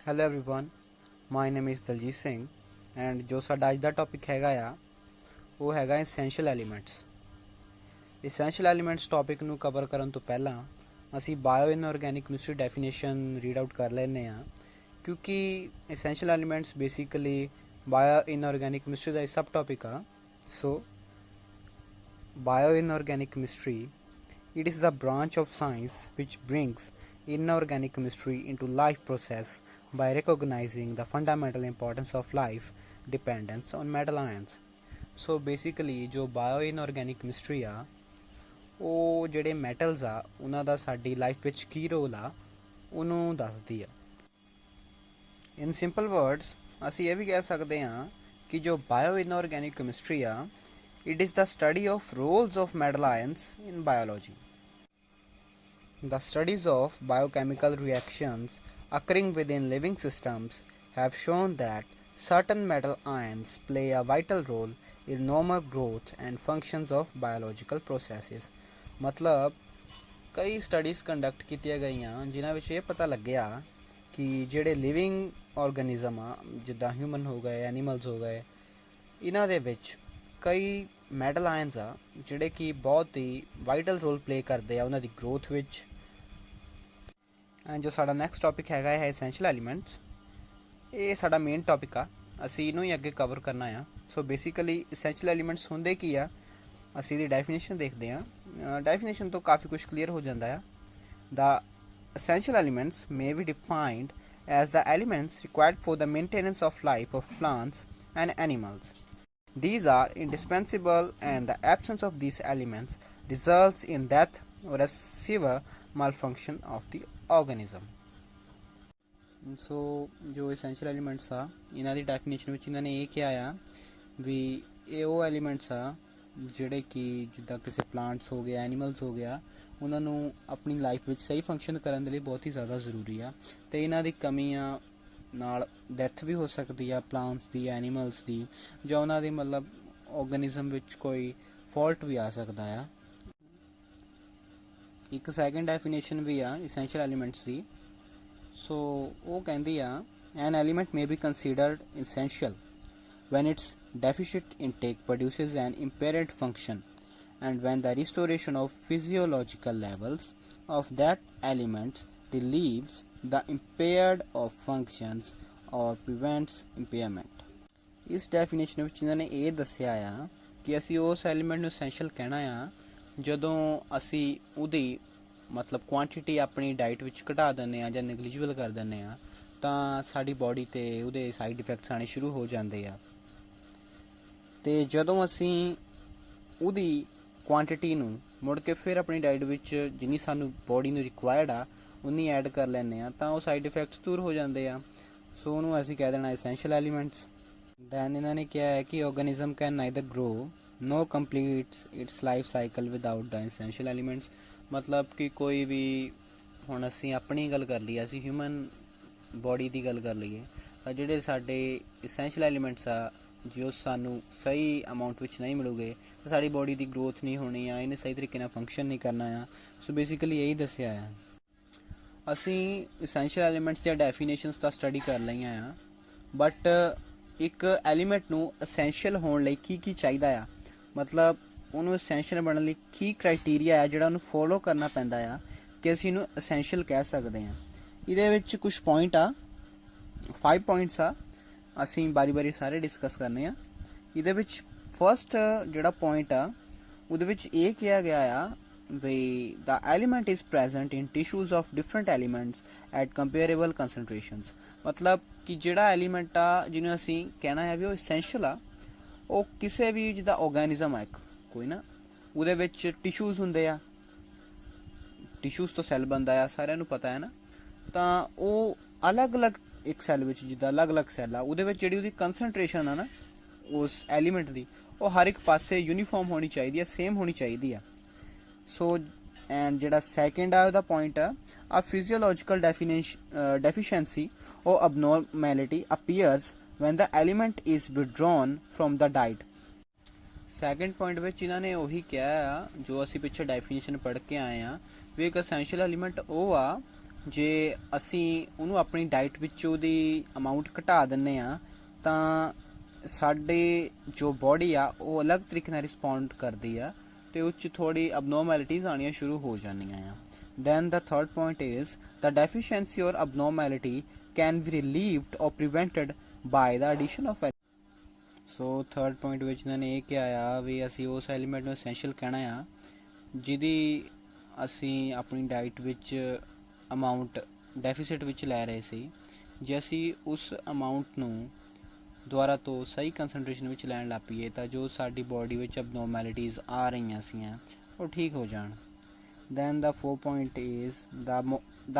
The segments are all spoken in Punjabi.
Hello everyone, my name is Daljit Singh and ਜੋ ਸਾਡਾ ਅੱਜ ਦਾ ਟੌਪਿਕ ਹੈਗਾ ਆ ਉਹ ਹੈਗਾ essential elements. Essential elements topic ਨੂੰ ਕਵਰ ਕਰਨ ਤੋਂ ਪਹਿਲਾਂ ਅਸੀਂ bio inorganic chemistry definition read out ਕਰ ਲੈਂਦੇ ਹਾਂ, ਕਿਉਂਕਿ essential elements basically bio inorganic chemistry ਦਾ ਸਬ ਟੌਪਿਕ ਆ। So bio inorganic chemistry, it is the branch of science which brings inorganic chemistry into life process by recognizing the fundamental importance of life dependence on metal ions. So basically ਜੋ ਬਾਇਓ ਇਨਆਰਗੈਨਿਕ ਕੈਮਿਸਟਰੀ ਆ ਉਹ ਜਿਹੜੇ ਮੈਟਲਸ ਆ ਉਹਨਾਂ ਦਾ ਸਾਡੀ ਲਾਈਫ ਵਿੱਚ ਕੀ ਰੋਲ ਆ ਉਹਨੂੰ ਦੱਸਦੀ ਆ। ਇਨ ਸਿੰਪਲ ਵਰਡਸ ਅਸੀਂ ਇਹ ਵੀ ਕਹਿ ਸਕਦੇ ਹਾਂ ਕਿ ਜੋ ਬਾਇਓ ਇਨਆਰਗੈਨਿਕ ਕੈਮਿਸਟਰੀ ਆ it is the study of roles of metal ions in biology. The studies of biochemical reactions occurring within living systems have shown that certain metal ions play a vital role in normal growth and functions of biological processes. मतलब कई स्टडीज़ कंडक्ट कीतियां गईयां जिन्हां विच ये पता लग्या कि जिहड़े लिविंग ऑर्गेनिज्म आ जिद्दां ह्यूमन हो गए, एनीमल्स हो गए, इन्हां दे विच कई मैटल आयन्स आ जिहड़े कि बहुत ही वाइटल रोल प्ले करते हैं उन्हां दी ग्रोथ विच। एंड जो साडा नैक्सट टॉपिक हैगा है एसेंशियल एलीमेंट्स, ये साडा मेन टॉपिक आ, असी इनू ही अगे कवर करना आ। सो बेसिकली एसेंशियल एलीमेंट्स हुंदे की आ, असी दी डेफिनेशन देखते हैं। डेफिनेशन तो काफ़ी कुछ क्लीयर हो जाता है। The essential elements may be defined as the elements required for the maintenance of life of plants and animals. These are indispensable and the absence of these elements results in death or a severe malfunction of the organism. So जो essential elements आ इन्हां दी डेफिनेशन विच इन्हां ने ये किया आ भी ये वो एलीमेंट्स आ ਜਿਹੜੇ ਕਿ ਜਿੱਦਾਂ ਕਿਸੇ ਪਲਾਂਟਸ ਹੋ ਗਿਆ, ਐਨੀਮਲਸ ਹੋ ਗਿਆ, ਉਹਨਾਂ ਨੂੰ ਆਪਣੀ ਲਾਈਫ ਵਿੱਚ ਸਹੀ ਫੰਕਸ਼ਨ ਕਰਨ ਦੇ ਲਈ ਬਹੁਤ ਹੀ ਜ਼ਿਆਦਾ ਜ਼ਰੂਰੀ ਆ ਅਤੇ ਇਹਨਾਂ ਦੀ ਕਮੀਆਂ ਨਾਲ ਡੈਥ ਵੀ ਹੋ ਸਕਦੀ ਆ ਪਲਾਂਟਸ ਦੀ, ਐਨੀਮਲਸ ਦੀ, ਜਾਂ ਉਹਨਾਂ ਦੀ ਮਤਲਬ ਔਰਗੈਨਿਜ਼ਮ ਵਿੱਚ ਕੋਈ ਫਾਲਟ ਵੀ ਆ ਸਕਦਾ ਆ। ਇੱਕ ਸੈਕਿੰਡ ਡੈਫੀਨੇਸ਼ਨ ਵੀ ਆ ਇਸੈਂਸ਼ੀਅਲ ਐਲੀਮੈਂਟਸ ਦੀ। ਸੋ ਉਹ ਕਹਿੰਦੀ ਆ an element may be considered essential when its deficient intake produces an impaired function and when the restoration of physiological levels of that element relieves the impaired of functions or prevents impairment. इस डेफिनेशन ਵਿੱਚ ਇਹਨਾਂ ਨੇ ਇਹ ਦੱਸਿਆ ਆ ਕਿ ਅਸੀਂ ਉਸ ਐਲੀਮੈਂਟ ਨੂੰ ਐਸੈਂਸ਼ੀਅਲ ਕਹਿਣਾ ਆ ਜਦੋਂ ਅਸੀਂ ਉਹਦੀ ਮਤਲਬ ਕੁਆਂਟੀਟੀ ਆਪਣੀ ਡਾਈਟ ਵਿੱਚ ਘਟਾ ਦਿੰਦੇ ਆ ਜਾਂ ਨੈਗਲੀਜੀਬਲ ਕਰ ਦਿੰਦੇ ਆ ਤਾਂ ਸਾਡੀ ਬੋਡੀ 'ਤੇ ਉਹਦੇ ਸਾਈਡ ਇਫੈਕਟਸ ਆਉਣੇ ਸ਼ੁਰੂ ਹੋ ਜਾਂਦੇ ਆ। ਅਤੇ ਜਦੋਂ ਅਸੀਂ ਉਹਦੀ ਕੁਆਂਟੀਟੀ ਨੂੰ ਮੁੜ ਕੇ ਫਿਰ ਆਪਣੀ ਡਾਈਟ ਵਿੱਚ ਜਿੰਨੀ ਸਾਨੂੰ ਬੋਡੀ ਨੂੰ ਰਿਕੁਆਇਰਡ ਆ ਉਨੀ ਐਡ ਕਰ ਲੈਂਦੇ ਹਾਂ ਤਾਂ ਉਹ ਸਾਈਡ ਇਫੈਕਟਸ ਦੂਰ ਹੋ ਜਾਂਦੇ ਆ। ਸੋ ਉਹਨੂੰ ਅਸੀਂ ਕਹਿ ਦੇਣਾ ਐਸੈਂਸ਼ੀਅਲ ਐਲੀਮੈਂਟਸ। ਦੈਨ ਇਹਨਾਂ ਨੇ ਕਿਹਾ ਹੈ ਕਿ organism can neither grow nor completes its life cycle without the essential elements. ਮਤਲਬ ਕਿ ਕੋਈ ਵੀ, ਹੁਣ ਅਸੀਂ ਆਪਣੀ ਗੱਲ ਕਰ ਲਈਏ, ਅਸੀਂ ਹਿਊਮਨ ਬੋਡੀ ਦੀ ਗੱਲ ਕਰ ਲਈਏ ਤਾਂ ਜਿਹੜੇ ਸਾਡੇ ਐਸੈਂਸ਼ੀਅਲ ਐਲੀਮੈਂਟਸ ਆ ਜੋ ਸਾਨੂੰ ਸਹੀ ਅਮਾਊਂਟ ਵਿੱਚ ਨਹੀਂ ਮਿਲੂਗੇ ਤਾਂ ਸਾਡੀ ਬੋਡੀ ਦੀ ਗਰੋਥ ਨਹੀਂ ਹੋਣੀ ਆ, ਇਹਨੇ ਸਹੀ ਤਰੀਕੇ ਨਾਲ ਫੰਕਸ਼ਨ ਨਹੀਂ ਕਰਨਾ ਆ। ਸੋ ਬੇਸਿਕਲੀ ਇਹੀ ਦੱਸਿਆ ਆ। ਅਸੀਂ ਐਸੈਂਸ਼ੀਅਲ ਐਲੀਮੈਂਟਸ ਦੀਆਂ ਡੈਫੀਨੇਸ਼ਨਸ ਤਾਂ ਸਟੱਡੀ ਕਰ ਲਈਆਂ ਆ, ਬਟ ਇੱਕ ਐਲੀਮੈਂਟ ਨੂੰ ਐਸੈਂਸ਼ੀਅਲ ਹੋਣ ਲਈ ਕੀ ਕੀ ਚਾਹੀਦਾ ਆ, ਮਤਲਬ ਉਹਨੂੰ ਐਸੈਂਸ਼ੀਅਲ ਬਣਨ ਲਈ ਕੀ ਕ੍ਰਾਈਟੀਰੀਆ ਆ ਜਿਹੜਾ ਉਹਨੂੰ ਫੋਲੋ ਕਰਨਾ ਪੈਂਦਾ ਆ ਕਿ ਅਸੀਂ ਇਹਨੂੰ ਐਸੈਂਸ਼ੀਅਲ ਕਹਿ ਸਕਦੇ ਹਾਂ। ਇਹਦੇ ਵਿੱਚ ਕੁਛ ਪੁਆਇੰਟ ਆ, 5 ਪੁਆਇੰਟਸ ਆ, ਅਸੀਂ ਬਾਰੀ ਬਾਰੀ ਸਾਰੇ ਡਿਸਕਸ ਕਰਨੇ ਆ। ਇਹਦੇ ਵਿੱਚ ਫਸਟ ਜਿਹੜਾ ਪੁਆਇੰਟ ਆ ਉਹਦੇ ਵਿੱਚ ਇਹ ਕਿਹਾ ਗਿਆ ਆ ਵੀ the element is present in tissues of different elements at comparable concentrations. ਮਤਲਬ ਕਿ ਜਿਹੜਾ ਐਲੀਮੈਂਟ ਆ ਜਿਹਨੂੰ ਅਸੀਂ ਕਹਿਣਾ ਹੈ ਵੀ ਉਹ ਐਸੈਂਸ਼ੀਅਲ ਆ, ਉਹ ਕਿਸੇ ਵੀ ਜਿੱਦਾਂ ਔਰਗੈਨਿਜ਼ਮ ਆ ਇੱਕ ਕੋਈ ਨਾ, ਉਹਦੇ ਵਿੱਚ ਟਿਸ਼ੂਜ਼ ਹੁੰਦੇ ਆ, ਟਿਸ਼ੂਜ਼ ਤੋਂ ਸੈੱਲ ਬਣਦਾ ਆ, ਸਾਰਿਆਂ ਨੂੰ ਪਤਾ ਹੈ ਨਾ, ਤਾਂ ਉਹ ਅਲੱਗ-ਅਲੱਗ ਇੱਕ ਸੈੱਲ ਵਿੱਚ ਜਿੱਦਾਂ ਅਲੱਗ-ਅਲੱਗ ਸੈੱਲ ਆ ਉਹਦੇ ਵਿੱਚ ਜਿਹੜੀ ਉਹਦੀ ਕੰਸਨਟ੍ਰੇਸ਼ਨ ਆ ਨਾ ਉਸ ਐਲੀਮੈਂਟ ਦੀ ਉਹ ਹਰ ਇੱਕ ਪਾਸੇ ਯੂਨੀਫਾਰਮ ਹੋਣੀ ਚਾਹੀਦੀ ਆ, ਸੇਮ ਹੋਣੀ ਚਾਹੀਦੀ ਆ। ਸੋ ਐਂਡ ਜਿਹੜਾ ਸੈਕਿੰਡ ਆ ਉਹਦਾ ਪੁਆਇੰਟ ਆ physiological deficiency or abnormality appears when the element is withdrawn from the diet. Second point ਵਿੱਚ ਇਹਨਾਂ ਨੇ ਉਹੀ ਕਿਹਾ ਆ ਜੋ ਅਸੀਂ ਪਿੱਛੇ ਡੈਫੀਨੇਸ਼ਨ ਪੜ੍ਹ ਕੇ ਆਏ ਆ ਵੀ ਇੱਕ ਐਸੈਂਸ਼ੀਅਲ ਐਲੀਮੈਂਟ ਉਹ ਆ ਜੇ ਅਸੀਂ ਉਹਨੂੰ ਆਪਣੀ ਡਾਈਟ ਵਿੱਚ ਉਹਦੀ ਅਮਾਊਂਟ ਘਟਾ ਦਿੰਦੇ ਆ ਤਾਂ ਸਾਡੇ ਜੋ ਬੋਡੀ ਆ ਉਹ ਅਲੱਗ ਤਰੀਕੇ ਨਾਲ ਰਿਸਪੌਂਡ ਕਰਦੀ ਆ ਤੇ ਉਹ 'ਚ ਥੋੜੀ ਅਬਨੋਰਮੈਲਿਟੀਜ਼ ਆਉਣੀਆਂ ਸ਼ੁਰੂ ਹੋ ਜਾਂਦੀਆਂ ਆ। ਦੈਨ ਦਾ third point is the deficiency or abnormality can be relieved or prevented by the addition of so third point ਵਿੱਚ ਇਹਨਾਂ ਨੇ ਇਹ ਕਿਹਾ ਆ ਵੀ ਅਸੀਂ ਉਸ ਐਲੀਮੈਂਟ ਨੂੰ ਐਸੈਂਸ਼ੀਅਲ ਕਹਿਣਾ ਆ ਜਿਹਦੀ ਅਸੀਂ ਆਪਣੀ ਡਾਈਟ ਵਿੱਚ ਅਮਾਊਂਟ ਡੈਫੀਸਿਟ ਵਿੱਚ ਲੈ ਰਹੇ ਸੀ। ਜੇ ਅਸੀਂ ਉਸ ਅਮਾਊਂਟ ਨੂੰ ਦੁਬਾਰਾ ਤੋਂ ਸਹੀ ਕੰਸਨਟ੍ਰੇਸ਼ਨ ਵਿੱਚ ਲੈਣ ਲੱਗ ਪਈਏ ਤਾਂ ਜੋ ਸਾਡੀ ਬੋਡੀ ਵਿੱਚ ਅਬਨੋਰਮੈਲਿਟੀਜ਼ ਆ ਰਹੀਆਂ ਸੀਆਂ ਉਹ ਠੀਕ ਹੋ ਜਾਣ। Then the fourth point is the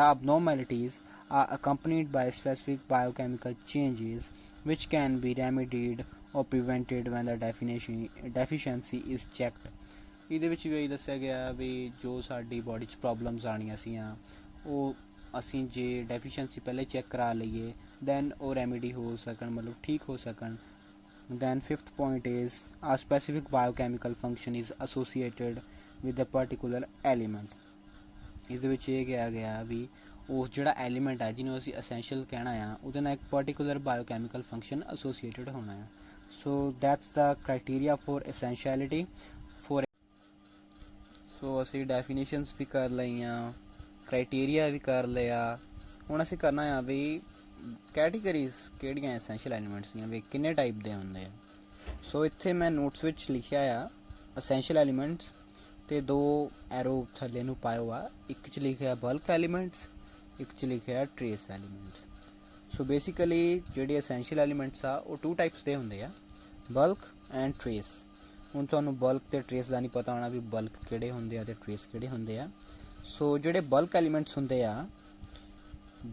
abnormalities are accompanied by specific biochemical changes which can be remedied or prevented when the deficiency is checked। ਇਹਦੇ ਵਿੱਚ ਵੀ ਇਹੀ ਦੱਸਿਆ ਗਿਆ ਵੀ ਜੋ ਸਾਡੀ ਬੋਡੀ 'ਚ ਪ੍ਰੋਬਲਮਸ ਆਉਣੀਆਂ ਸੀਆਂ ਉਹ ਅਸੀਂ ਜੇ ਡੈਫੀਸ਼ੀਐਂਸੀ ਪਹਿਲੇ ਚੈੱਕ ਕਰਾ ਲਈਏ ਦੈਨ ਉਹ ਰੈਮੀਡੀ ਹੋ ਸਕਣ, ਮਤਲਬ ਠੀਕ ਹੋ ਸਕਣ। Then fifth point is a specific biochemical function is associated with a particular element। ਇਹਦੇ ਵਿੱਚ ਇਹ ਕਿਹਾ ਗਿਆ ਵੀ ਉਹ ਜਿਹੜਾ ਐਲੀਮੈਂਟ ਹੈ ਜਿਹਨੂੰ ਅਸੀਂ ਅਸੈਂਸ਼ੀਅਲ ਕਹਿਣਾ ਆ ਉਹਦੇ ਨਾਲ ਇੱਕ ਪਰਟੀਕੂਲਰ ਬਾਇਓਕੈਮੀਕਲ ਫੰਕਸ਼ਨ ਐਸੋਸੀਏਟਡ ਹੋਣਾ ਆ। So that's the criteria for essentiality for. So ਅਸੀਂ ਡੈਫੀਨੇਸ਼ਨਸ ਵੀ ਕਰ ਲਈਆਂ, ਕ੍ਰਾਈਟੀਰੀਆ ਵੀ ਕਰ ਲਿਆ। ਹੁਣ ਅਸੀਂ ਕਰਨਾ ਆ ਵੀ ਕੈਟੇਗਰੀਜ਼ ਕਿਹੜੀਆਂ ਐਸੈਂਸ਼ੀਅਲ ਐਲੀਮੈਂਟਸ ਦੀਆਂ, ਵੀ ਕਿੰਨੇ ਟਾਈਪ ਦੇ ਹੁੰਦੇ ਆ। ਸੋ ਇੱਥੇ ਮੈਂ ਨੋਟਸ ਵਿੱਚ ਲਿਖਿਆ ਆ ਅਸੈਂਸ਼ੀਅਲ ਐਲੀਮੈਂਟਸ ਤੇ ਦੋ ਐਰੋ ਥੱਲੇ ਨੂੰ ਪਾਇਓ ਆ, ਇੱਕ 'ਚ ਲਿਖਿਆ ਬਲਕ ਐਲੀਮੈਂਟਸ, ਇੱਕ 'ਚ ਲਿਖਿਆ ਟਰੇਸ ਐਲੀਮੈਂਟਸ। ਸੋ ਬੇਸਿਕਲੀ ਜਿਹੜੇ ਅਸੈਂਸ਼ੀਅਲ ਐਲੀਮੈਂਟਸ ਆ ਉਹ 2 ਟਾਈਪਸ ਦੇ ਹੁੰਦੇ ਆ, ਬਲਕ ਐਂਡ ਟਰੇਸ। ਹੁਣ ਤੁਹਾਨੂੰ ਬਲਕ ਤੇ ਟਰੇਸ ਦਾ ਨਹੀਂ ਪਤਾ ਹੋਣਾ ਵੀ ਬਲਕ ਕਿਹੜੇ ਹੁੰਦੇ ਆ ਤੇ ਟਰੇਸ ਕਿਹੜੇ ਹੁੰਦੇ ਆ। ਸੋ ਜਿਹੜੇ ਬਲਕ ਐਲੀਮੈਂਟਸ ਹੁੰਦੇ ਆ,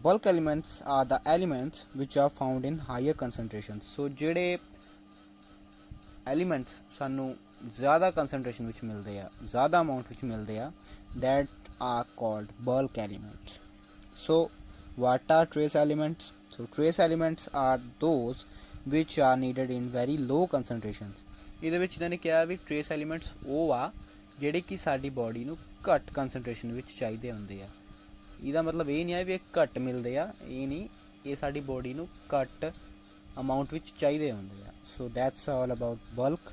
bulk elements are the elements which are found in higher concentrations। ਸੋ ਜਿਹੜੇ ਐਲੀਮੈਂਟਸ ਸਾਨੂੰ ਜ਼ਿਆਦਾ ਕੰਸਨਟ੍ਰੇਸ਼ਨ ਵਿੱਚ ਮਿਲਦੇ ਆ, ਜ਼ਿਆਦਾ ਅਮਾਊਂਟ ਵਿੱਚ ਮਿਲਦੇ ਆ, that are called bulk elements। so what are trace elements? so trace elements are those which are needed in very low concentrations। ਇਹਦੇ ਵਿੱਚ ਇਹਨਾਂ ਨੇ ਕਿਹਾ ਵੀ ਟਰੇਸ ਐਲੀਮੈਂਟਸ ਉਹ ਆ ਜਿਹੜੇ ਕਿ ਸਾਡੀ ਬੋਡੀ ਨੂੰ ਘੱਟ ਕੰਸਨਟ੍ਰੇਸ਼ਨ ਵਿੱਚ ਚਾਹੀਦੇ ਹੁੰਦੇ ਆ। ਇਹਦਾ ਮਤਲਬ ਇਹ ਨਹੀਂ ਹੈ ਵੀ ਇਹ ਘੱਟ ਮਿਲਦੇ ਆ, ਇਹ ਨਹੀਂ, ਇਹ ਸਾਡੀ ਬੋਡੀ ਨੂੰ ਘੱਟ ਅਮਾਊਂਟ ਵਿੱਚ ਚਾਹੀਦੇ ਹੁੰਦੇ ਆ। So that's all about bulk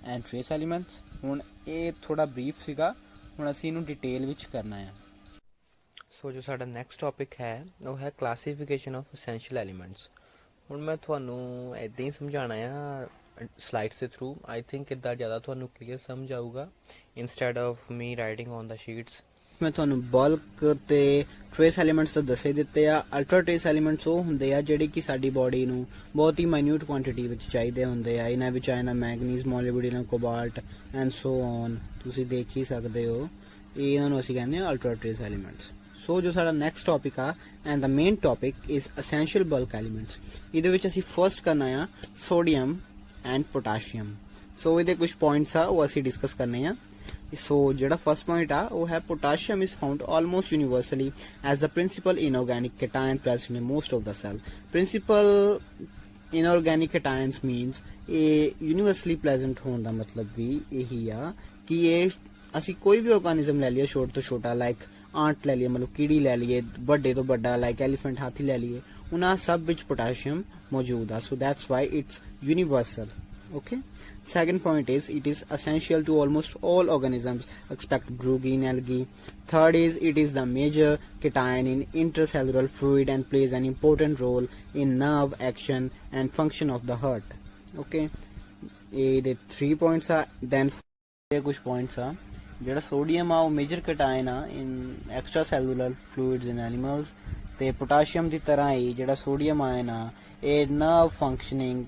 and trace elements. ਹੁਣ ਇਹ ਥੋੜ੍ਹਾ ਬਰੀਫ ਸੀਗਾ, ਹੁਣ ਅਸੀਂ ਇਹਨੂੰ ਡਿਟੇਲ ਵਿੱਚ ਕਰਨਾ ਆ। ਸੋ ਜੋ ਸਾਡਾ ਨੈਕਸਟ ਟੌਪਿਕ ਹੈ ਉਹ ਹੈ ਕਲਾਸੀਫਿਕੇਸ਼ਨ ਆਫ ਅਸੈਂਸ਼ੀਅਲ ਐਲੀਮੈਂਟਸ। ਹੁਣ ਮੈਂ ਤੁਹਾਨੂੰ ਇੱਦਾਂ ਹੀ ਸਮਝਾਉਣਾ ਆ ਸਲਾਈਡਸ ਦੇ ਥਰੂ। ਆਈ ਥਿੰਕ ਇੱਦਾਂ ਜ਼ਿਆਦਾ ਤੁਹਾਨੂੰ ਕਲੀਅਰ ਸਮਝ ਆਊਗਾ instead of me writing on the sheets. ਮੈਂ ਤੁਹਾਨੂੰ ਬਲਕ ਤੇ ਟਰੇਸ ਐਲੀਮੈਂਟਸ ਤਾਂ ਦੱਸੇ ਦਿੱਤੇ ਆ। ਅਲਟਰਾ ਟਰੇਸ ਐਲੀਮੈਂਟਸ ਉਹ ਹੁੰਦੇ ਆ ਜਿਹੜੇ ਕਿ ਸਾਡੀ ਬੋਡੀ ਨੂੰ ਬਹੁਤ ਹੀ ਮਾਈਨਿਊਟ ਕੁਆਂਟੀਟੀ ਵਿੱਚ ਚਾਹੀਦੇ ਹੁੰਦੇ ਆ। ਇਹਨਾਂ ਵਿੱਚ ਆਉਂਦਾ manganese, ਮੋਲੀਬਡੇਨਮ, cobalt and so on, ਤੁਸੀਂ ਦੇਖ ਹੀ ਸਕਦੇ ਹੋ। ਇਹਨਾਂ ਨੂੰ ਅਸੀਂ ਕਹਿੰਦੇ ਆ ਅਲਟਰਾ ਟਰੇਸ ਐਲੀਮੈਂਟਸ। ਸੋ ਜੋ ਸਾਡਾ ਨੈਕਸਟ ਟੌਪਿਕ ਆ and the main topic is essential bulk elements. ਇਹਦੇ ਵਿੱਚ ਅਸੀਂ ਫਰਸਟ ਕਰਨਾ ਆ ਸੋਡੀਅਮ ਐਂਡ ਪੋਟਾਸ਼ੀਅਮ। ਸੋ ਇਹਦੇ ਕੁਝ ਪੁਆਇੰਟਸ ਆ ਉਹ ਅਸੀਂ ਡਿਸਕਸ ਕਰਨੇ ਆ। So ਜਿਹੜਾ first point ਆ ਉਹ ਹੈ potassium is found almost universally as the principal inorganic cation present in most of the cell। principal inorganic cations means ਇਹ universally present ਹੋਣ ਦਾ ਮਤਲਬ ਵੀ ਇਹੀ ਆ ਕਿ ਇਹ ਅਸੀਂ ਕੋਈ ਵੀ ਆਰਗੈਨਿਜ਼ਮ ਲੈ ਲਈਏ ਛੋਟੇ ਤੋਂ ਛੋਟਾ, ਲਾਈਕ ਆਂਟ ਲੈ ਲਈਏ, ਮਤਲਬ ਕੀੜੀ ਲੈ ਲਈਏ, ਵੱਡੇ ਤੋਂ ਵੱਡਾ ਲਾਈਕ ਐਲੀਫੈਂਟ, ਹਾਥੀ ਲੈ ਲਈਏ, ਉਹਨਾਂ ਸਭ ਵਿੱਚ ਪੋਟਾਸ਼ੀਅਮ ਮੌਜੂਦ ਆ। so that's why it's universal। okay, second point is it is essential to almost all organisms except green algae। third is it is the major cation in intracellular fluid and plays an important role in nerve action and function of the heart। okay, the 3 points are then kuch points are ਜਿਹੜਾ ਸੋਡੀਅਮ ਆ ਉਹ ਮੇਜਰ ਕਟਾਇਨ ਆ ਇਨ ਐਕਸਟਰਾ ਸੈਲੂਲਰ ਫਲੂਇਡਸ ਇਨ ਐਨੀਮਲਸ, ਤੇ ਪੋਟਾਸ਼ੀਅਮ ਦੀ ਤਰ੍ਹਾਂ ਹੀ ਜਿਹੜਾ ਸੋਡੀਅਮ ਆਇਨ ਆ ਇਹ ਨਰਵ ਫੰਕਸ਼ਨਿੰਗ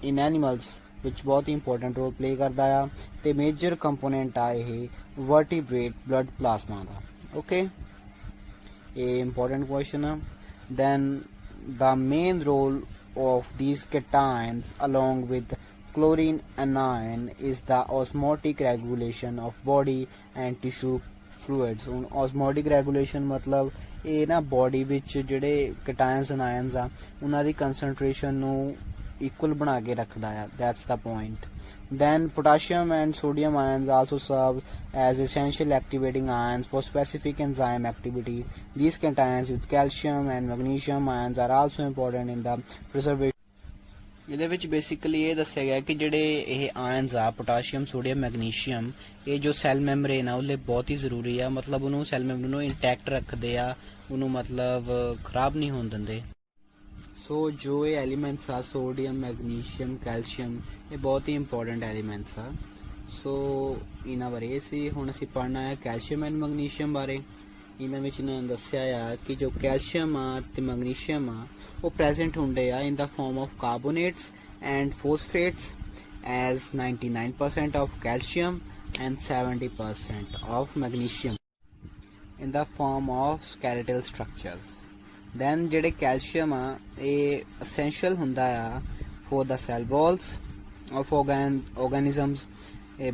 ਇਨ ਐਨੀਮਲਸ ਵਿੱਚ ਬਹੁਤ ਹੀ ਇੰਪੋਰਟੈਂਟ ਰੋਲ ਪਲੇ ਕਰਦਾ ਆ, ਤੇ ਮੇਜਰ ਕੰਪੋਨੈਂਟ ਆ ਇਹ ਵਰਟੀਬ੍ਰੇਟ ਬਲੱਡ ਪਲਾਜ਼ਮਾ ਦਾ। ਓਕੇ, ਇਹ ਇੰਪੋਰਟੈਂਟ ਕੁਐਸਚਨ ਆ। Then the main role of these cations along with chlorine anion is the osmotic regulation of body and tissue fluids। ਹੁਣ osmotic regulation ਮਤਲਬ ਇਹ ਨਾ ਬੋਡੀ ਵਿੱਚ ਜਿਹੜੇ cations and ions ਆ ਉਹਨਾਂ ਦੀ ਕੰਸਨਟ੍ਰੇਸ਼ਨ ਨੂੰ equal बना के रखदा है, that's the point. Then potassium and sodium ions also serve as essential activating ions for specific enzyme activity. These cations with calcium and magnesium ions are also important in the preservation. ਇਹਦੇ ਵਿੱਚ ਬੇਸਿਕਲੀ ਇਹ ਦੱਸਿਆ ਗਿਆ ਕਿ ਜਿਹੜੇ ਇਹ ਆਇਨਸ ਆ ਪੋਟਾਸ਼ੀਅਮ ਸੋਡੀਅਮ ਮੈਗਨੀਸ਼ੀਅਮ ਇਹ ਜੋ ਸੈੱਲ ਮੈਂਬਰੇਨ ਆ ਉਹਲੇ ਬਹੁਤ ਹੀ ਜ਼ਰੂਰੀ ਆ, ਮਤਲਬ ਉਹਨੂੰ ਸੈੱਲ ਮੈਂਬਰ ਨੂੰ ਇੰਟੈਕਟ ਰੱਖਦੇ ਆ, ਉਹਨੂੰ ਮਤਲਬ ਖਰਾਬ ਨਹੀਂ ਹੋਣ ਦਿੰਦੇ। ਸੋ ਜੋ ਇਹ ਐਲੀਮੈਂਟਸ ਆ ਸੋਡੀਅਮ ਮੈਗਨੀਸ਼ੀਅਮ ਕੈਲਸ਼ੀਅਮ ਇਹ ਬਹੁਤ ਹੀ ਇੰਪੋਰਟੈਂਟ ਐਲੀਮੈਂਟਸ ਆ। ਸੋ ਇਹਨਾਂ ਬਾਰੇ ਸੀ ਹੁਣ ਅਸੀਂ ਪੜ੍ਹਨਾ ਹੈ ਕੈਲਸ਼ੀਅਮ ਐਂਡ ਮੈਗਨੀਸ਼ੀਅਮ ਬਾਰੇ। ਇਹਨਾਂ ਵਿੱਚ ਇਹਨਾਂ ਨੇ ਦੱਸਿਆ ਆ ਕਿ ਜੋ ਕੈਲਸ਼ੀਅਮ ਆ ਤੇ ਮੈਗਨੀਸ਼ੀਅਮ ਆ ਉਹ ਪ੍ਰੈਜ਼ੈਂਟ ਹੁੰਦੇ ਆ in the form of carbonates and phosphates as 99% of calcium and 70% of magnesium in the form of skeletal structures. Then ਜਿਹੜੇ calcium ਆ ਇਹ essential ਹੁੰਦਾ ਆ for the cell walls of organisms,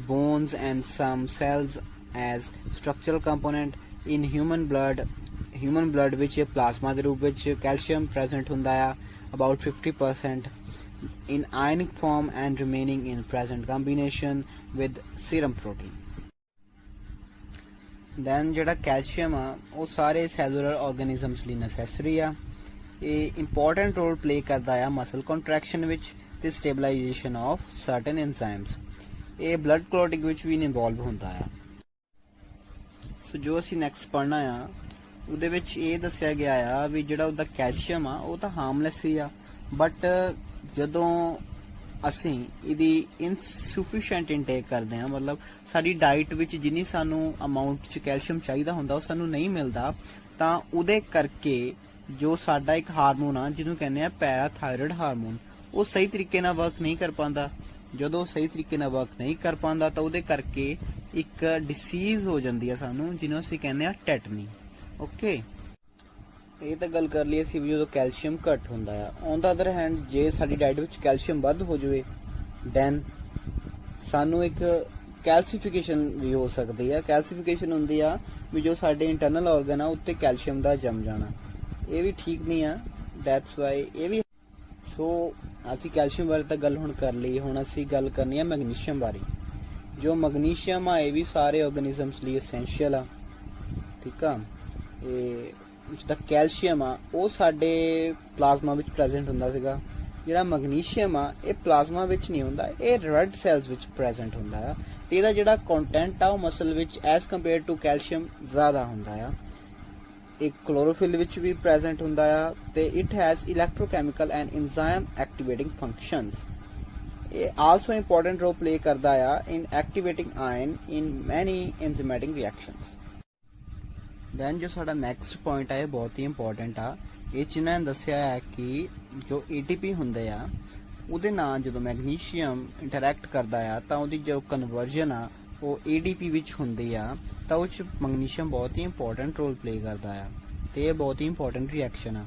bones and some cells as structural component in human blood which plasma ਦੇ ਰੂਪ ਵਿੱਚ calcium present ਹੁੰਦਾ ਆ about 50% in ionic form and remaining in present combination with serum protein. Then ਜਿਹੜਾ calcium ਆ ਉਹ ਸਾਰੇ cellular organisms ਲਈ necessary ਆ। ਇਹ important role play ਕਰਦਾ ਆ muscle contraction ਵਿੱਚ ਤੇ stabilization of certain enzymes। ਇਹ blood clotting ਵਿੱਚ ਵੀ involve ਹੁੰਦਾ ਆ। ਸੋ ਜੋ ਅਸੀਂ next ਪੜ੍ਹਨਾ ਆ ਉਹਦੇ ਵਿੱਚ ਇਹ ਦੱਸਿਆ ਗਿਆ ਆ ਵੀ ਜਿਹੜਾ ਉਹਦਾ calcium ਆ ਉਹ ਤਾਂ harmless ਹੀ ਆ, ਬਟ ਜਦੋਂ ਅਸੀਂ ਇਹਦੀ ਇਨਸੂਫੀਸ਼ੀਐਂਟ ਇਨਟੇਕ ਕਰਦੇ ਹਾਂ, ਮਤਲਬ ਸਾਡੀ ਡਾਈਟ ਵਿੱਚ ਜਿੰਨੀ ਸਾਨੂੰ ਅਮਾਊਂਟ 'ਚ ਕੈਲਸ਼ੀਅਮ ਚਾਹੀਦਾ ਹੁੰਦਾ ਉਹ ਸਾਨੂੰ ਨਹੀਂ ਮਿਲਦਾ, ਤਾਂ ਉਹਦੇ ਕਰਕੇ ਜੋ ਸਾਡਾ ਇੱਕ ਹਾਰਮੋਨ ਆ ਜਿਹਨੂੰ ਕਹਿੰਦੇ ਆ ਪੈਰਾਥਾਇਰੋਇਡ ਹਾਰਮੋਨ ਉਹ ਸਹੀ ਤਰੀਕੇ ਨਾਲ ਵਰਕ ਨਹੀਂ ਕਰ ਪਾਉਂਦਾ। ਜਦੋਂ ਸਹੀ ਤਰੀਕੇ ਨਾਲ ਵਰਕ ਨਹੀਂ ਕਰ ਪਾਉਂਦਾ ਤਾਂ ਉਹਦੇ ਕਰਕੇ ਇੱਕ ਡਿਸੀਜ਼ ਹੋ ਜਾਂਦੀ ਆ ਸਾਨੂੰ ਜਿਹਨੂੰ ਅਸੀਂ ਕਹਿੰਦੇ ਆ ਟੈਟਨੀ। ਓਕੇ, ਇਹ ਤਾਂ ਗੱਲ ਕਰ ਲਈ ਅਸੀਂ ਵੀ ਜਦੋਂ ਕੈਲਸ਼ੀਅਮ ਘੱਟ ਹੁੰਦਾ ਆ। ਔਨ ਦਾ ਅਦਰ ਹੈਂਡ ਜੇ ਸਾਡੀ ਡਾਈਟ ਵਿੱਚ ਕੈਲਸ਼ੀਅਮ ਵੱਧ ਹੋ ਜਾਵੇ ਦੈਨ ਸਾਨੂੰ ਇੱਕ ਕੈਲਸੀਫਿਕੇਸ਼ਨ ਵੀ ਹੋ ਸਕਦੀ ਆ। ਕੈਲਸੀਫਿਕੇਸ਼ਨ ਹੁੰਦੀ ਆ ਵੀ ਜੋ ਸਾਡੇ ਇੰਟਰਨਲ ਆਰਗਨ ਆ ਉੱਤੇ ਕੈਲਸ਼ੀਅਮ ਦਾ ਜੰਮ ਜਾਣਾ, ਇਹ ਵੀ ਠੀਕ ਨਹੀਂ ਆ। ਦੈਟਸ ਵਾਈ ਇਹ ਵੀ। ਸੋ ਅਸੀਂ ਕੈਲਸ਼ੀਅਮ ਬਾਰੇ ਤਾਂ ਗੱਲ ਹੁਣ ਕਰ ਲਈ, ਹੁਣ ਅਸੀਂ ਗੱਲ ਕਰਨੀ ਆ ਮੈਗਨੀਸ਼ੀਅਮ ਬਾਰੇ। ਜੋ ਮੈਗਨੀਸ਼ੀਅਮ ਆ ਇਹ ਵੀ ਸਾਰੇ ਆਰਗੈਨਿਜ਼ਮਸ ਲਈ ਐਸੈਂਸ਼ੀਅਲ ਆ, ਠੀਕ ਆ। ਇਹ ਜਿਹੜਾ ਕੈਲਸ਼ੀਅਮ ਆ ਉਹ ਸਾਡੇ ਪਲਾਜ਼ਮਾ ਵਿੱਚ ਪ੍ਰੈਜ਼ੈਂਟ ਹੁੰਦਾ ਸੀਗਾ, ਜਿਹੜਾ ਮੈਗਨੀਸ਼ੀਅਮ ਆ ਇਹ ਪਲਾਜ਼ਮਾ ਵਿੱਚ ਨਹੀਂ ਹੁੰਦਾ, ਇਹ ਰੈੱਡ ਸੈਲਸ ਵਿੱਚ ਪ੍ਰੈਜ਼ੈਂਟ ਹੁੰਦਾ ਆ, ਤੇ ਇਹਦਾ ਜਿਹੜਾ ਕੰਟੈਂਟ ਆ ਉਹ ਮਸਲ ਵਿੱਚ ਐਜ਼ ਕੰਪੇਅਰ ਟੂ ਕੈਲਸ਼ੀਅਮ ਜ਼ਿਆਦਾ ਹੁੰਦਾ ਆ। ਇਹ ਕਲੋਰੋਫਿਲ ਵਿੱਚ ਵੀ ਪ੍ਰੈਜ਼ੈਂਟ ਹੁੰਦਾ ਆ ਤੇ it has electrochemical and enzyme activating functions. ਇਹ ਆਲਸੋ ਇੰਪੋਰਟੈਂਟ ਰੋਲ ਪਲੇ ਕਰਦਾ ਆ ਇਨ ਐਕਟੀਵੇਟਿੰਗ ਆਇਨ ਇਨ ਮੈਨੀ ਐਂਜ਼ਾਈਮੈਟਿਕ ਰਿਐਕਸ਼ਨਸ। ਦੈਨ ਜੋ ਸਾਡਾ ਨੈਕਸਟ ਪੁਆਇੰਟ ਆ ਇਹ ਬਹੁਤ ਹੀ ਇੰਪੋਰਟੈਂਟ ਆ। ਇਹ 'ਚ ਇਹਨਾਂ ਨੇ ਦੱਸਿਆ ਹੈ ਕਿ ਜੋ ATP ਹੁੰਦੇ ਆ ਉਹਦੇ ਨਾਲ ਜਦੋਂ ਮੈਗਨੀਸ਼ੀਅਮ ਇੰਟਰੈਕਟ ਕਰਦਾ ਆ ਤਾਂ ਉਹਦੀ ਜੋ ਕਨਵਰਜਨ ਆ ਉਹ ADP ਵਿੱਚ ਹੁੰਦੀ ਆ, ਤਾਂ ਉਹ 'ਚ ਮੈਗਨੀਸ਼ੀਅਮ ਬਹੁਤ ਹੀ ਇੰਪੋਰਟੈਂਟ ਰੋਲ ਪਲੇ ਕਰਦਾ ਆ ਤੇ ਇਹ ਬਹੁਤ ਹੀ ਇੰਪੋਰਟੈਂਟ ਰਿਐਕਸ਼ਨ ਆ।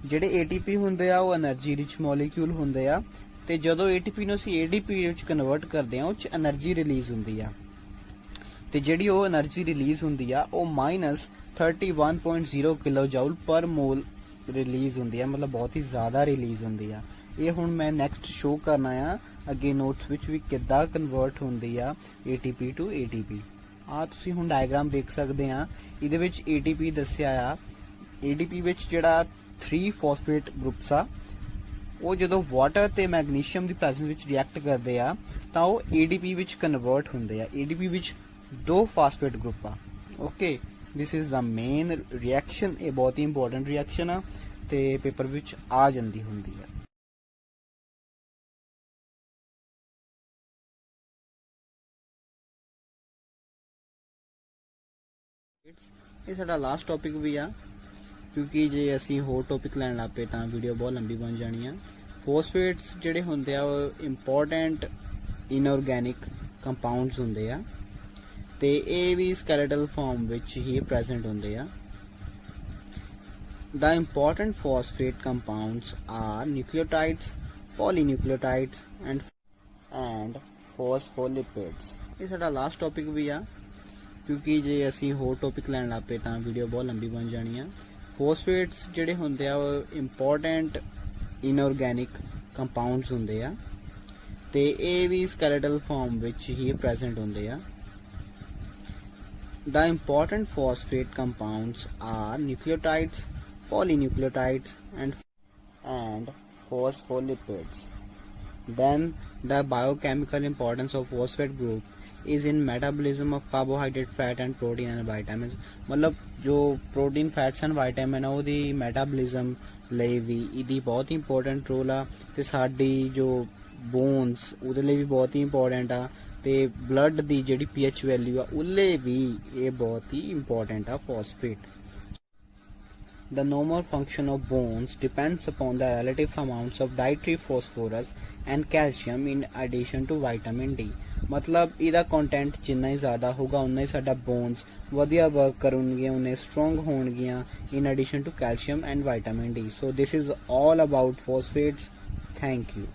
ਜਿਹੜੇ ATP ਹੁੰਦੇ ਆ ਉਹ એનર્ਜੀ ਰਿਚ ਮੋਲੀਕਿਊਲ ਹੁੰਦੇ ਆ ਤੇ ਜਦੋਂ ATP ਨੂੰ ਅਸੀਂ ADP ਵਿੱਚ ਕਨਵਰਟ ਕਰਦੇ ਆ ਉਹ 'ਚ એનર્ਜੀ ਰਿਲੀਜ਼ ਹੁੰਦੀ ਆ ਤੇ ਜਿਹੜੀ ਉਹ એનર્ਜੀ ਰਿਲੀਜ਼ ਹੁੰਦੀ ਆ ਉਹ -31.0 ਕਿਲੋਜੂਲ ਪਰ ਮੋਲ ਰਿਲੀਜ਼ ਹੁੰਦੀ ਆ, ਮਤਲਬ ਬਹੁਤ ਹੀ ਜ਼ਿਆਦਾ ਰਿਲੀਜ਼ ਹੁੰਦੀ ਆ। ਇਹ ਹੁਣ ਮੈਂ ਨੈਕਸਟ ਸ਼ੋ ਕਰਨਾ ਆ ਅੱਗੇ ਨੋਟਸ ਵਿੱਚ ਵੀ ਕਿੱਦਾਂ ਕਨਵਰਟ ਹੁੰਦੀ ਆ ATP ਟੂ ATP। ਆ ਤੁਸੀਂ ਹੁਣ ਡਾਇਗਰਾਮ ਦੇਖ ਸਕਦੇ ਆ, ਇਹਦੇ ਵਿੱਚ ATP ਦੱਸਿਆ ਆ। ADP ਵਿੱਚ ਜਿਹੜਾ 3 ਫਾਸਫੇਟ ਗਰੁੱਪਸ ਆ ਉਹ ਜਦੋਂ ਵਾਟਰ ਤੇ ਮੈਗਨੀਸ਼ੀਅਮ ਦੀ ਪ੍ਰੈਜ਼ੈਂਸ ਵਿੱਚ ਰਿਐਕਟ ਕਰਦੇ ਆ ਤਾਂ ਉਹ ADP ਵਿੱਚ ਕਨਵਰਟ ਹੁੰਦੇ ਆ। ADP ਵਿੱਚ 2 ਫਾਸਫੇਟ ਗਰੁੱਪ ਆ। Okay, this is the main reaction. ਇਹ ਬਹੁਤ ਹੀ ਇੰਪੋਰਟੈਂਟ ਰਿਐਕਸ਼ਨ ਆ ਤੇ ਪੇਪਰ ਵਿੱਚ ਆ ਜਾਂਦੀ ਹੁੰਦੀ ਆ। ਇਹ ਸਾਡਾ ਲਾਸਟ ਟੌਪਿਕ ਵੀ ਆ, ਕਿਉਂਕਿ ਜੇ ਅਸੀਂ ਹੋਰ ਟੌਪਿਕ ਲੈਣ ਲੱਗ ਪਏ ਤਾਂ ਵੀਡੀਓ ਬਹੁਤ ਲੰਬੀ ਬਣ ਜਾਣੀ ਆ। ਫੋਸਫੇਟਸ ਜਿਹੜੇ ਹੁੰਦੇ ਆ ਉਹ ਇੰਪੋਰਟੈਂਟ ਇਨਆਰਗੈਨਿਕ ਕੰਪਾਊਂਡਸ ਹੁੰਦੇ ਆ ਤੇ ਇਹ ਵੀ ਸਕੈਲੇਟਲ ਫਾਰਮ ਵਿੱਚ ਹੀ ਪ੍ਰੈਜ਼ੈਂਟ ਹੁੰਦੇ ਆ। The important phosphate compounds are nucleotides, polynucleotides and phospholipids। ਇਹ ਸਾਡਾ ਲਾਸਟ ਟੌਪਿਕ ਵੀ ਆ, ਕਿਉਂਕਿ ਜੇ ਅਸੀਂ ਹੋਰ ਟੌਪਿਕ ਲੈਣ ਲੱਗ ਪਏ ਤਾਂ ਵੀਡੀਓ ਬਹੁਤ ਲੰਬੀ ਬਣ ਜਾਣੀ ਆ। ਫੋਸਫੇਟਸ ਜਿਹੜੇ ਹੁੰਦੇ ਆ ਉਹ ਇੰਪੋਰਟੈਂਟ ਇਨਆਰਗੈਨਿਕ ਕੰਪਾਊਂਡਸ ਹੁੰਦੇ ਆ ਤੇ ਇਹ ਵੀ ਸਕੈਲੇਟਲ ਫਾਰਮ ਵਿੱਚ ਹੀ ਪ੍ਰੈਜ਼ੈਂਟ ਹੁੰਦੇ ਆ। The important phosphate compounds are nucleotides, polynucleotides, and phospholipids. Then the biochemical importance of phosphate group is in metabolism of carbohydrate, fat and protein and vitamins. मतलब जो protein, fats and vitamin ਆ ਉਹਦੀ metabolism ਲਈ ਵੀ ਇਹਦੀ ਬਹੁਤ ਇੰਪੋਰਟੈਂਟ ਰੋਲ ਆ ਤੇ ਸਾਡੀ ਜੋ ਬੋਨਸ ਉਹਦੇ ਲਈ ਵੀ ਬਹੁਤ ਹੀ ਇੰਪੋਰਟੈਂਟ ਆ ਤੇ ਬਲੱਡ ਦੀ ਜਿਹੜੀ pH ਵੈਲਿਊ ਆ ਉਹਲੇ ਵੀ ਇਹ ਬਹੁਤ ਹੀ ਇੰਪੋਰਟੈਂਟ ਆ phosphate. The normal function of bones depends upon the relative amounts of dietary phosphorus and calcium in addition to vitamin D. मतलब ਇਹਦਾ ਕੰਟੈਂਟ ਜਿੰਨਾ ਹੀ ਜ਼ਿਆਦਾ ਹੋਊਗਾ ਉਨਾ ਹੀ ਸਾਡਾ ਬੋਨਸ ਵਧੀਆ ਵਰਕ ਕਰਨਗੀਆਂ, ਉਨੇ ਸਟਰੋਂਗ ਹੋਣਗੀਆਂ in addition to calcium and vitamin D. So this is all about phosphates. Thank you.